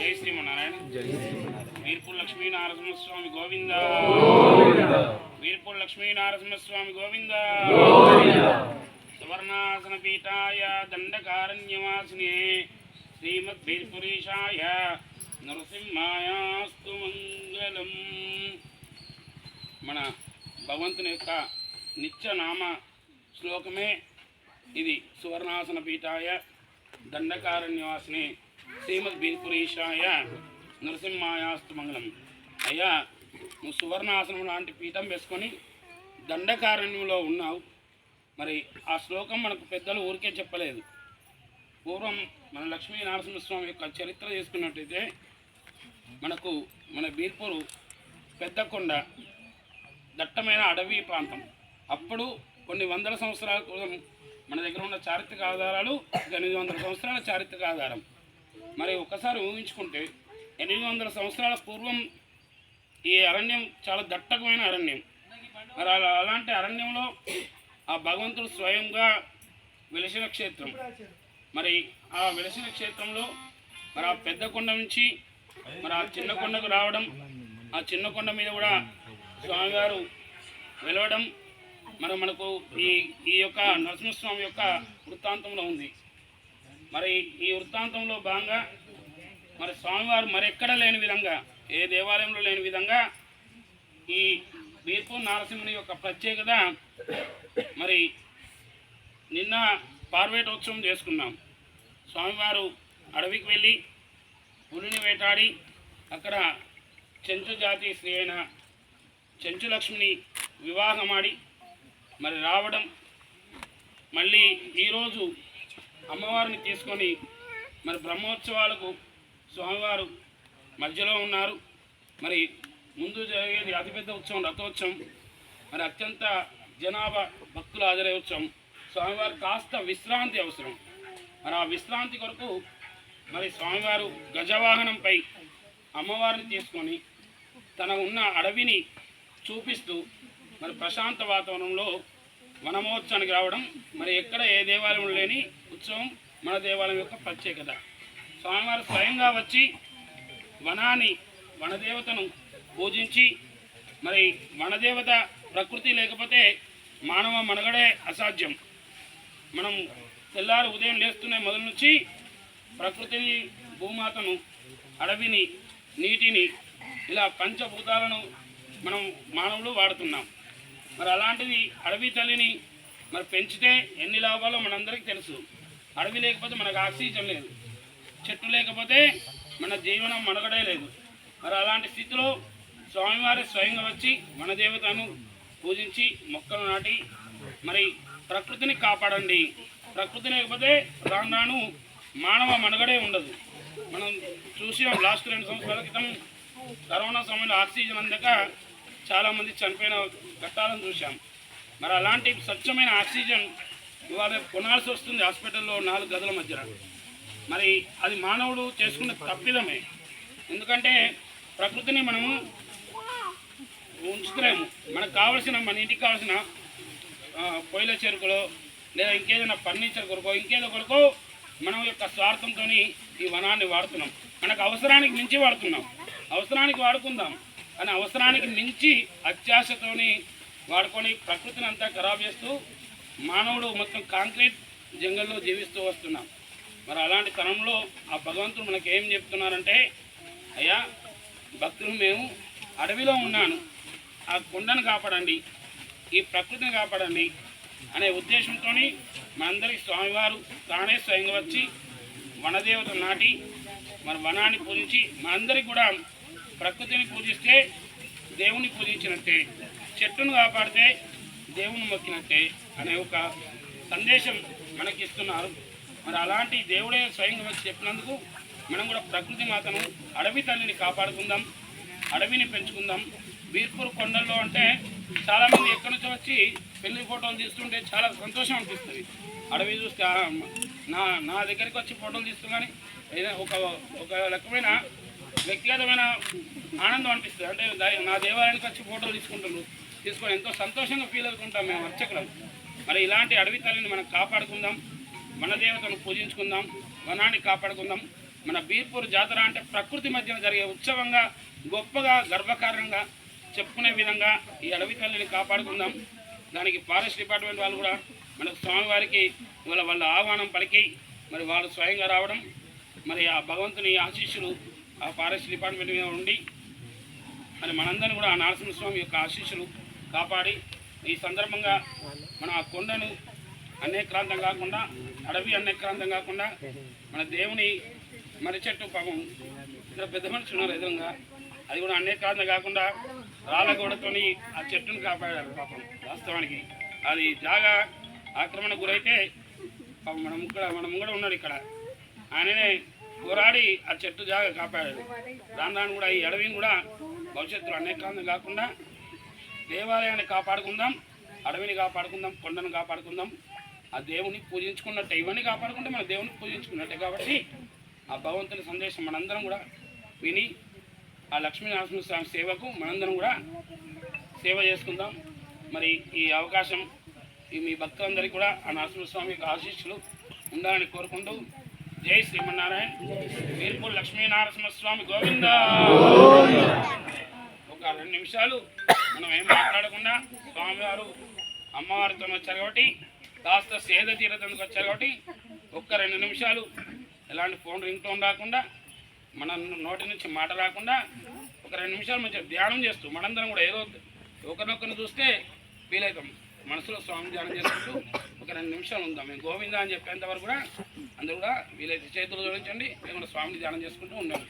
జై శ్రీమన్నారాయణ. వీర్పూర్ లక్ష్మీ నరసింహస్వామి గోవింద. వీర్పూర్ లక్ష్మీ నరసింహస్వామి గోవింద. సువర్ణాసన పీఠాయ దండకారణ్యవాసినే శ్రీమద్వీర్పురీషాయ నరసింహాయాస్తు మంగళం. మన భగవంతుని యొక్క నిత్యనామ శ్లోకమే ఇది. సువర్ణాసన పీఠాయ దండకారణ్యవాసిని శ్రీమద్వీర్పురీషాయ నరసింహాయాస్తు మంగళం. అయ్యా, నువ్వు సువర్ణాసనం లాంటి పీఠం వేసుకొని దండకారణ్యంలో ఉన్నావు. మరి ఆ శ్లోకం మనకు పెద్దలు ఊరికే చెప్పలేదు. పూర్వం మన లక్ష్మీ నరసింహస్వామి యొక్క చరిత్ర చేసుకున్నట్టయితే మనకు మన బీర్పూరు పెద్దకొండ దట్టమైన అడవి ప్రాంతం. అప్పుడు కొన్ని వందల సంవత్సరాల కోసం మన దగ్గర ఉన్న చారిత్రక ఆధారాలు 800 సంవత్సరాల చారిత్రక ఆధారం. మరి ఒకసారి ఊహించుకుంటే 800 సంవత్సరాల పూర్వం ఈ అరణ్యం చాలా దట్టమైన అరణ్యం. మరి అలాంటి అరణ్యంలో ఆ భగవంతుడు స్వయంగా వెలిసిన క్షేత్రం. మరి ఆ వెలిసిన క్షేత్రంలో మరి ఆ పెద్ద కొండ నుంచి మరి ఆ చిన్న కొండకు రావడం, ఆ చిన్న కొండ మీద కూడా స్వామివారు వెలవడం మనకు ఈ యొక్క నరసింహస్వామి యొక్క వృత్తాంతంలో ఉంది. మరి ఈ వృత్తాంతంలో భాగంగా మరి స్వామివారు మరెక్కడ లేని విధంగా, ఏ దేవాలయంలో లేని విధంగా ఈ వీర్పూర్ నరసింహుని యొక్క ప్రత్యేకత. మరి నిన్న పార్వేటోత్సవం చేసుకున్నాం. స్వామివారు అడవికి వెళ్ళి పులిని వేటాడి అక్కడ చెంచు జాతి స్త్రీ అయిన చెంచు లక్ష్మిని వివాహమాడి మరి రావడం, మళ్ళీ ఈరోజు అమ్మవారిని తీసుకొని మరి బ్రహ్మోత్సవాలకు స్వామివారు మధ్యలో ఉన్నారు. మరి ముందు జరిగేది అతిపెద్ద ఉత్సవం రథోత్సవం. మరి అత్యంత జనాభా భక్తుల హాజరయ్యే ఉత్సవం. స్వామివారు కాస్త విశ్రాంతి అవసరం. మరి ఆ విశ్రాంతి కొరకు మరి స్వామివారు గజవాహనంపై అమ్మవారిని తీసుకొని తన ఉన్న అడవిని చూపిస్తూ మరి ప్రశాంత వాతావరణంలో వనమహోత్సవానికి రావడం మరి ఎక్కడ ఏ దేవాలయంలో లేని ఉత్సవం మన దేవాలయం యొక్క ప్రత్యేకత. స్వామివారు స్వయంగా వచ్చి వనదేవతను పూజించి, మరి వనదేవత ప్రకృతి లేకపోతే మానవ మనుగడే అసాధ్యం. మనం తెల్లారి ఉదయం లేస్తున్న మొదలు నుంచి ప్రకృతిని, భూమాతను, అడవిని, నీటిని, ఇలా పంచభూతాలను మనం మానవులు వాడుతున్నాం. మరి అలాంటిది అడవి తల్లిని మరి పెంచితే ఎన్ని లాభాలో మనందరికీ తెలుసు. అడవి లేకపోతే మనకు ఆక్సిజన్ లేదు, చెట్టు లేకపోతే మన జీవనం మనుగడే లేదు. మరి అలాంటి స్థితిలో స్వామివారి స్వయంగా వచ్చి మన దేవతను పూజించి మొక్కలు నాటి మరి ప్రకృతిని కాపాడండి. ప్రకృతి లేకపోతే రాను మానవ మనుగడే ఉండదు. మనం చూసాం లాస్ట్ 2 సంవత్సరాల క్రితం కరోనా సమయంలో ఆక్సిజన్ అందక చాలామంది చనిపోయిన ఘట్టాలను చూసాం. మరి అలాంటి స్వచ్ఛమైన ఆక్సిజన్ ఇవాళ కొనాల్సి వస్తుంది హాస్పిటల్లో 4 గదుల మధ్యన. మరి అది మానవుడు చేసుకున్న తప్పిదమే. ఎందుకంటే ప్రకృతిని మనము ఉంచుతలేము. మనకు కావాల్సిన, మన ఇంటికి కావాల్సిన పొయ్యిల చెరుకులో లేదా ఇంకేదైనా ఫర్నిచర్ కొరకో ఇంకేదో కొరకో మనం యొక్క స్వార్థంతో ఈ వనాన్ని వాడుతున్నాం. మనకు అవసరానికి మించి వాడుతున్నాం. అవసరానికి వాడుకుందాం, కానీ అవసరానికి మించి అత్యాశతోని వాడుకొని ప్రకృతిని అంతా ఖరాబ్ చేస్తూ మానవుడు మొత్తం కాంక్రీట్ జంగల్లో జీవిస్తూ వస్తున్నాం. మరి అలాంటి తరంలో ఆ భగవంతుడు మనకి ఏం చెప్తున్నారంటే, అయ్యా భక్తులు, మేము అడవిలో ఉన్నాను, ఆ కొండను కాపాడండి, ఈ ప్రకృతిని కాపాడండి అనే ఉద్దేశంతో మనందరికీ స్వామివారు తానే స్వయంగా వచ్చి వనదేవత నాటి మరి వనాన్ని పూజించి మనందరికీ కూడా ప్రకృతిని పూజిస్తే దేవుని పూజించినట్టే, చెట్టును కాపాడితే దేవుని మొక్కినట్టే అనే ఒక సందేశం మనకి ఇస్తున్నారు. మరి అలాంటి దేవుడే స్వయంగా వచ్చి చెప్పినందుకు మనం కూడా ప్రకృతి మాతను, అడవి తల్లిని కాపాడుకుందాం, అడవిని పెంచుకుందాం. వీర్పూర్ కొండల్లో అంటే చాలామంది ఎక్కడి నుంచో వచ్చి పెళ్లి ఫోటోలు తీస్తుంటే చాలా సంతోషం అనిపిస్తుంది. అడవి చూస్తే నా దగ్గరికి వచ్చి ఫోటోలు తీస్తున్నాని ఒక రకమైన వ్యక్తిగతమైన ఆనందం అనిపిస్తుంది. అంటే నా దేవాలయానికి వచ్చి ఫోటోలు తీసుకొని ఎంతో సంతోషంగా ఫీల్ అవుతుంటాం మేము అర్చకులం. మరి ఇలాంటి అడవి తల్లిని మనం కాపాడుకుందాం, వనదేవతను పూజించుకుందాం, వనాన్ని కాపాడుకుందాం. మన బీర్పూర్ జాతర అంటే ప్రకృతి మధ్యన జరిగే ఉత్సవంగా గొప్పగా గర్వకారణంగా చెప్పుకునే విధంగా ఈ అడవి తల్లిని కాపాడుకుందాం. దానికి ఫారెస్ట్ డిపార్ట్మెంట్ వాళ్ళు కూడా మనకు స్వామివారికి ఇవాళ వాళ్ళ ఆహ్వానం పలికి మరి వాళ్ళు స్వయంగా రావడం, మరి ఆ భగవంతుని ఆశీస్సులు ఆ ఫారెస్ట్ డిపార్ట్మెంట్ మీద ఉండి మరి మనందరినీ కూడా ఆ నరసింహస్వామి యొక్క ఆశీస్సులు కాపాడి ఈ సందర్భంగా మన ఆ కొండను అన్యక్రాంతం కాకుండా, అడవి అన్యక్రాంతం కాకుండా మన దేవుని మరి చెట్టు పాపం ఇక్కడ పెద్ద మనుషులు ఉన్నారు ఎదురుగా, అది కూడా అన్యక్రాంతం కాకుండా రాళ్ళగోడతోని ఆ చెట్టును కాపాడారు. పాపం వాస్తవానికి అది జాగా ఆక్రమణకు గురైతే పాపం మన ముంగడ ఉన్నాడు ఇక్కడ, ఆయననే పోరాడి ఆ చెట్టు జాగా కాపాడాడు. దాని కూడా ఈ అడవిని కూడా భవిష్యత్తులో అన్యక్రాంతం కాకుండా దేవాలయాన్ని కాపాడుకుందాం, అడవిని కాపాడుకుందాం, కొండను కాపాడుకుందాం. ఆ దేవుని పూజించుకున్నట్టే, ఇవన్నీ కాపాడుకుంటే మన దేవుని పూజించుకున్నట్టే. కాబట్టి ఆ భగవంతుని సందేశం మనందరం కూడా విని ఆ లక్ష్మీనరసింహస్వామి సేవకు మనందరం కూడా సేవ చేసుకుందాం. మరి ఈ అవకాశం ఈ మీ భక్తులందరికీ కూడా ఆ నరసింహస్వామి యొక్క ఆశీస్సులు ఉండాలని కోరుకుంటూ జై శ్రీమన్నారాయణ. బీర్పూర్ లక్ష్మీనరసింహస్వామి గోవింద. ఒక 2 నిమిషాలు మనం ఏం మాట్లాడకుండా స్వామివారు అమ్మవారితో వచ్చారు కాబట్టి, కాస్త సేద తీరతందుకు వచ్చారు కాబట్టి ఒక్క 2 నిమిషాలు ఎలాంటి ఫోన్ రింగ్ టోన్ రాకుండా, మన నోటి నుంచి మాట రాకుండా ఒక 2 నిమిషాలు మంచిగా ధ్యానం చేస్తూ మనందరం కూడా ఏదో ఒకరినొకరిని చూస్తే ఫీల్ అవుతాం. మనసులో స్వామి ధ్యానం చేసుకుంటూ ఒక 2 నిమిషాలు ఉందాం. మేము గోవిందా అని చెప్పేంత వరకు కూడా అందరూ కూడా వీలైతే చేతులు జోడించండి, లేకుండా స్వామిని ధ్యానం చేసుకుంటూ ఉండండి.